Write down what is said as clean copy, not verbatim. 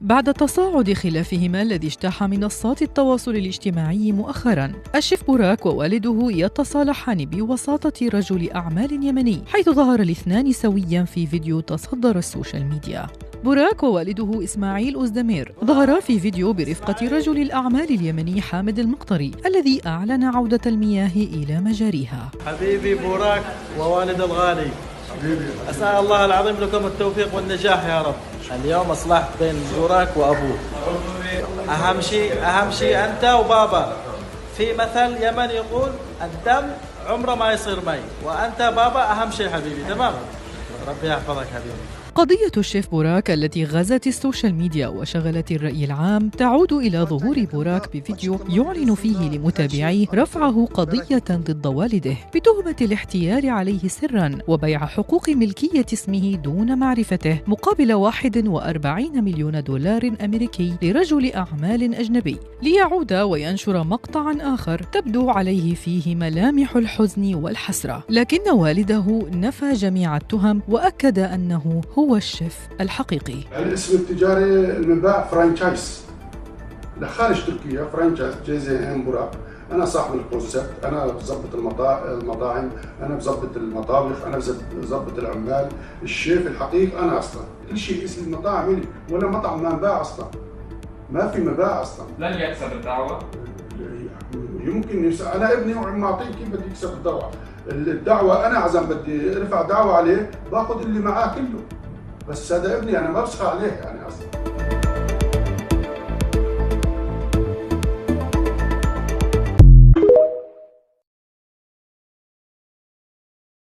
بعد تصاعد خلافهما الذي اجتاح منصات التواصل الاجتماعي مؤخراً، الشيف بوراك ووالده يتصالحان بوساطة رجل أعمال يمني، حيث ظهر الاثنان سوياً في فيديو تصدر السوشيال ميديا. بوراك ووالده إسماعيل أوزدمير ظهرا في فيديو برفقة رجل الأعمال اليمني حامد المقطري الذي أعلن عودة المياه إلى مجاريها. حبيبي بوراك ووالد الغالي، أسأل الله العظيم لكم التوفيق والنجاح يا رب. اليوم أصلحت بين بوراك وأبوه. أهم شيء أنت وبابا. في مثل يمني يقول الدم عمره ما يصير مي، وأنت بابا أهم شيء حبيبي. تمام، ربي يحفظك حبيبي. قضية الشيف بوراك التي غزت السوشيال ميديا وشغلت الرأي العام تعود إلى ظهور بوراك بفيديو يعلن فيه لمتابعيه رفعه قضية ضد والده بتهمة الاحتيال عليه سراً وبيع حقوق ملكية اسمه دون معرفته مقابل 41 مليون دولار أمريكي لرجل أعمال أجنبي، ليعود وينشر مقطعاً آخر تبدو عليه فيه ملامح الحزن والحسرة. لكن والده نفى جميع التهم وأكد أنه هو الشيف الحقيقي. الاسم التجاري المنباع فرانشايز لخارج تركيا، فرانشايز JZM بوراك. انا صاحب الكونسبت، انا بظبط المطاعم، انا بظبط المطابخ، انا بظبط العمال. الشيف الحقيقي انا اصلا، كل شيء اسم المطاعم لي، ولا مطعم ما انباع اصلا، ما في مباع اصلا. لن يكسب الدعوة؟ يمكن انا ابني ومعطيه، كيف بدي يكسب الدعوه؟ انا عزم بدي ارفع دعوه عليه باخذ اللي معاه كله، بس هذا ابني انا ما بسخى عليه يعني اصلا.